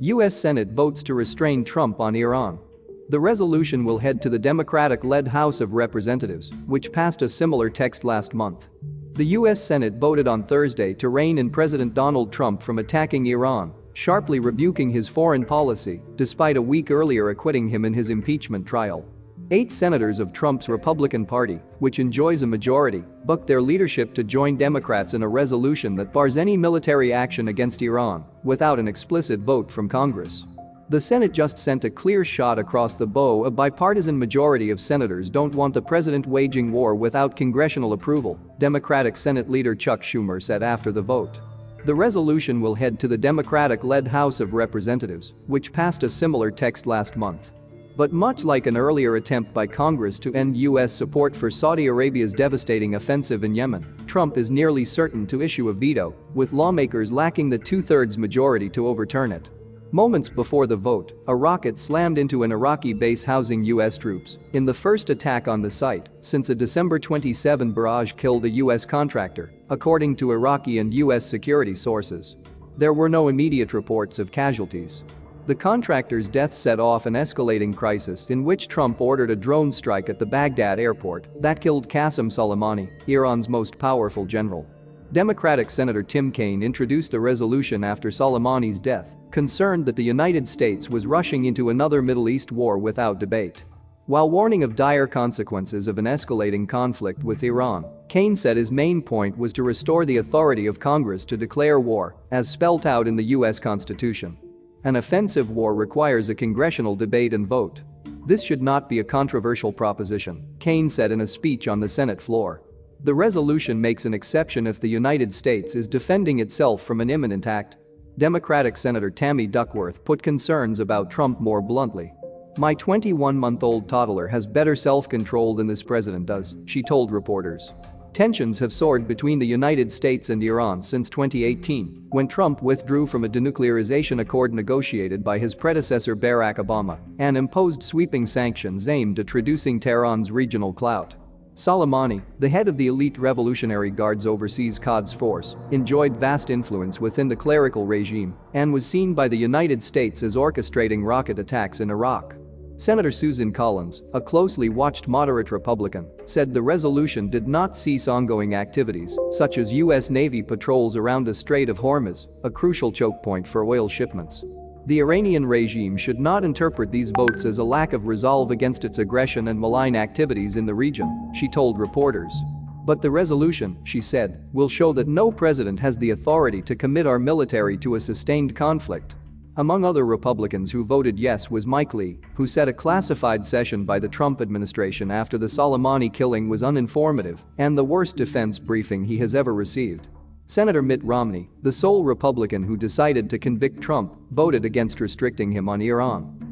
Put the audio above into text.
U.S. Senate votes to restrain Trump on Iran. The resolution will head to the Democratic-led House of Representatives, which passed a similar text last month. The U.S. Senate voted on Thursday to rein in President Donald Trump from attacking Iran, sharply rebuking his foreign policy, despite a week earlier acquitting him in his impeachment trial. 8 senators of Trump's Republican Party, which enjoys a majority, bucked their leadership to join Democrats in a resolution that bars any military action against Iran, without an explicit vote from Congress. The Senate just sent a clear shot across the bow. A bipartisan majority of senators don't want the president waging war without congressional approval, Democratic Senate Leader Chuck Schumer said after the vote. The resolution will head to the Democratic-led House of Representatives, which passed a similar text last month. But much like an earlier attempt by Congress to end U.S. support for Saudi Arabia's devastating offensive in Yemen, Trump is nearly certain to issue a veto, with lawmakers lacking the two-thirds majority to overturn it. Moments before the vote, a rocket slammed into an Iraqi base housing U.S. troops, in the first attack on the site since a December 27 barrage killed a U.S. contractor, according to Iraqi and U.S. security sources. There were no immediate reports of casualties. The contractor's death set off an escalating crisis in which Trump ordered a drone strike at the Baghdad airport that killed Qasem Soleimani, Iran's most powerful general. Democratic Senator Tim Kaine introduced a resolution after Soleimani's death, concerned that the United States was rushing into another Middle East war without debate. While warning of dire consequences of an escalating conflict with Iran, Kaine said his main point was to restore the authority of Congress to declare war, as spelled out in the U.S. Constitution. An offensive war requires a congressional debate and vote. This should not be a controversial proposition, Kaine said in a speech on the Senate floor. The resolution makes an exception if the United States is defending itself from an imminent act. Democratic Senator Tammy Duckworth put concerns about Trump more bluntly. "My 21-month-old toddler has better self-control than this president does," she told reporters. Tensions have soared between the United States and Iran since 2018, when Trump withdrew from a denuclearization accord negotiated by his predecessor Barack Obama and imposed sweeping sanctions aimed at reducing Tehran's regional clout. Soleimani, the head of the elite Revolutionary Guard's overseas Quds Force, enjoyed vast influence within the clerical regime and was seen by the United States as orchestrating rocket attacks in Iraq. Senator Susan Collins, a closely watched moderate Republican, said the resolution did not cease ongoing activities, such as U.S. Navy patrols around the Strait of Hormuz, a crucial choke point for oil shipments. The Iranian regime should not interpret these votes as a lack of resolve against its aggression and malign activities in the region, she told reporters. But the resolution, she said, will show that no president has the authority to commit our military to a sustained conflict. Among other Republicans who voted yes was Mike Lee, who said a classified session by the Trump administration after the Soleimani killing was uninformative and the worst defense briefing he has ever received. Senator Mitt Romney, the sole Republican who decided to convict Trump, voted against restricting him on Iran.